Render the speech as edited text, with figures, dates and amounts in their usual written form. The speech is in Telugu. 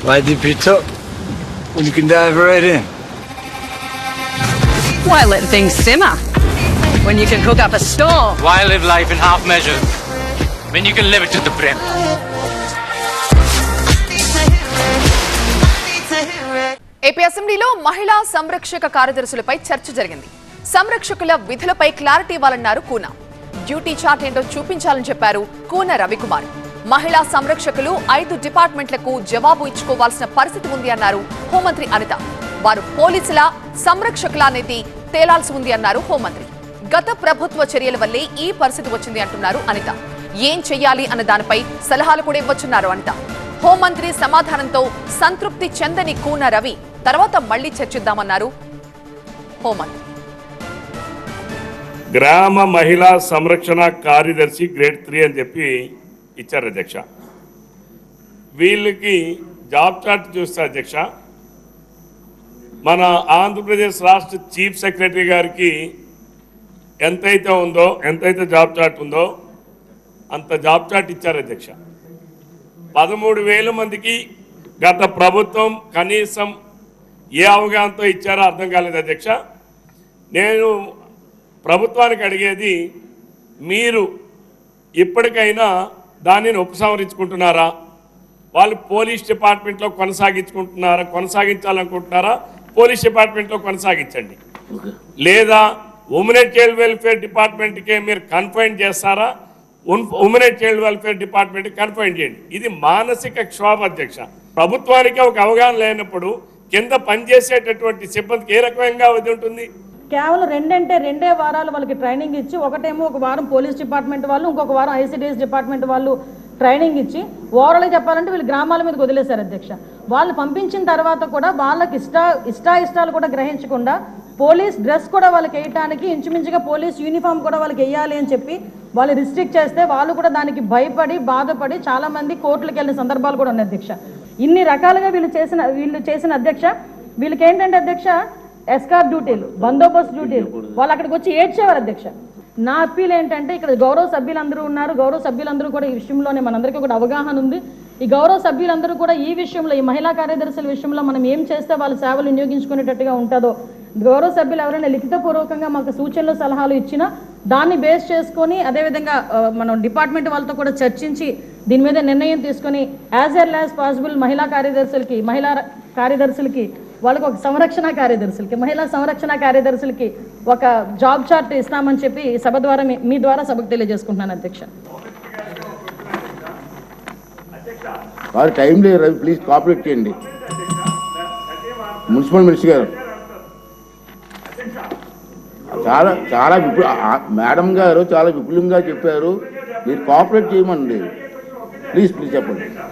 Why dip it up when you can dive right in? Why let things simmer when you can cook up a storm? Why live life in half measures when you can live it to the brim? AP అసెంబ్లీలో మహిళా సంరక్షక కార్యదర్శులపై చర్చ జరిగింది. సంరక్షకుల విధులపై క్లారిటీ ఇవ్వాలన్నారు కూన. డ్యూటీ చార్ట్ ఏంటో చూపించాలని చెప్పారు కూన రవికుమార్. మహిళా సంరక్షకులు 5 డిపార్ట్మెంట్లకు జవాబు ఇచ్చుకోవాల్సిన పరిస్థితి ఉంది అన్నారు హోంమంత్రి అనిత. వారు పోలీసుల సంరక్షకుల అనేది తేలాల్సి ఉంది అన్నారు హోంమంత్రి. గత ప్రభుత్వ చర్యల వల్లే ఈ పరిస్థితి వచ్చింది అంటున్నారు అనిత. ఏం చెయ్యాలి అన్న దానిపై సలహాలు కూడా ఇవ్వొచ్చున్నారు అనిత. హోంమంత్రి సమాధానంతో సంతృప్తి చెందని కూన రవి తర్వాత మళ్లీ చర్చిద్దామన్నారు హోంమంత్రి. గ్రామ మహిళా సంరక్షణ కార్యదర్శి గ్రేడ్ 3 అని చెప్పి ఇచ్చారు అధ్యక్ష. వీళ్ళకి జాబ్ చార్ట్ చూస్తే అధ్యక్ష, మన ఆంధ్రప్రదేశ్ రాష్ట్ర చీఫ్ సెక్రటరీ గారికి ఎంతైతే జాబ్ చార్ట్ ఉందో అంత జాబ్ చార్ట్ ఇచ్చారు అధ్యక్ష. 13,000 మందికి గత ప్రభుత్వం కనీసం ఏ అవగాహనతో ఇచ్చారో అర్థం కాలేదు అధ్యక్ష. నేను ప్రభుత్వానికి అడిగేది, మీరు ఇప్పటికైనా దానిని ఉపసంహరించుకుంటున్నారా? వాళ్ళు పోలీస్ డిపార్ట్మెంట్లో కొనసాగించాలనుకుంటున్నారా? పోలీస్ డిపార్ట్మెంట్లో కొనసాగించండి. లేదా ఉమెన్ అండ్ చైల్డ్ వెల్ఫేర్ డిపార్ట్మెంట్కే మీరు కన్ఫైన్ చేస్తారా? ఉమెన్ అండ్ చైల్డ్ వెల్ఫేర్ డిపార్ట్మెంట్కి కన్ఫైన్ చేయండి. ఇది మానసిక క్షోభ అధ్యక్ష. ప్రభుత్వానికి ఒక అవగాహన లేనప్పుడు కింద పనిచేసేటటువంటి సిబ్బందికి ఏ రకంగా అది ఉంటుంది? కేవలం 2 వారాలు వాళ్ళకి ట్రైనింగ్ ఇచ్చి, ఒకటేమో ఒక వారం పోలీస్ డిపార్ట్మెంట్ వాళ్ళు, ఇంకొక వారం ఐసిడిఎస్ డిపార్ట్మెంట్ వాళ్ళు ట్రైనింగ్ ఇచ్చి ఓవరాల్గా చెప్పాలంటే వీళ్ళు గ్రామాల మీదకి వదిలేశారు అధ్యక్ష. వాళ్ళు పంపించిన తర్వాత కూడా వాళ్ళకి ఇష్టాలు కూడా గ్రహించకుండా పోలీస్ డ్రెస్ కూడా వాళ్ళకి వేయటానికి ఇంచుమించుగా పోలీస్ యూనిఫామ్ కూడా వాళ్ళకి వేయాలి అని చెప్పి వాళ్ళు రిస్ట్రిక్ట్ చేస్తే వాళ్ళు కూడా దానికి భయపడి బాధపడి చాలామంది కోర్టులకు వెళ్ళిన సందర్భాలు కూడా ఉన్నాయి అధ్యక్ష. ఇన్ని రకాలుగా వీళ్ళు చేసిన అధ్యక్ష, వీళ్ళకి ఏంటంటే అధ్యక్ష ఎస్కార్ డ్యూటీలు, బందోబస్తు డ్యూటీలు, వాళ్ళు అక్కడికి వచ్చి ఏడ్చేవారు అధ్యక్ష. నా అప్పీల్ ఏంటంటే, ఇక్కడ గౌరవ సభ్యులందరూ ఉన్నారు, గౌరవ సభ్యులందరూ కూడా ఈ విషయంలోనే మనందరికీ కూడా అవగాహన ఉంది. ఈ గౌరవ సభ్యులందరూ కూడా ఈ విషయంలో, ఈ మహిళా కార్యదర్శుల విషయంలో మనం ఏం చేస్తే వాళ్ళ సేవలు వినియోగించుకునేటట్టుగా ఉంటుందో గౌరవ సభ్యులు ఎవరైనా లిఖితపూర్వకంగా మాకు సూచనలు సలహాలు ఇచ్చినా దాన్ని బేస్ చేసుకొని, అదేవిధంగా మనం డిపార్ట్మెంట్ వాళ్ళతో కూడా చర్చించి దీని మీద నిర్ణయం తీసుకొని యాజ్ ఎర్లీ యాజ్ పాసిబుల్ మహిళా కార్యదర్శులకి వాళ్ళకి ఒక మహిళా సంరక్షణ కార్యదర్శులకి ఒక జాబ్ చార్ట్ ఇస్తామని చెప్పి సభ ద్వారా మీ ద్వారా సభకు తెలియజేసుకుంటున్నాను అధ్యక్ష. టైం లేదు రవి, ప్లీజ్ కోఆపరేట్ చేయండి. మున్సిపల్ మినిస్టర్ గారు చాలా మేడం గారు చాలా విపులంగా చెప్పారు, మీరు కోఆపరేట్ చేయమనండి. ప్లీజ్ చెప్పండి.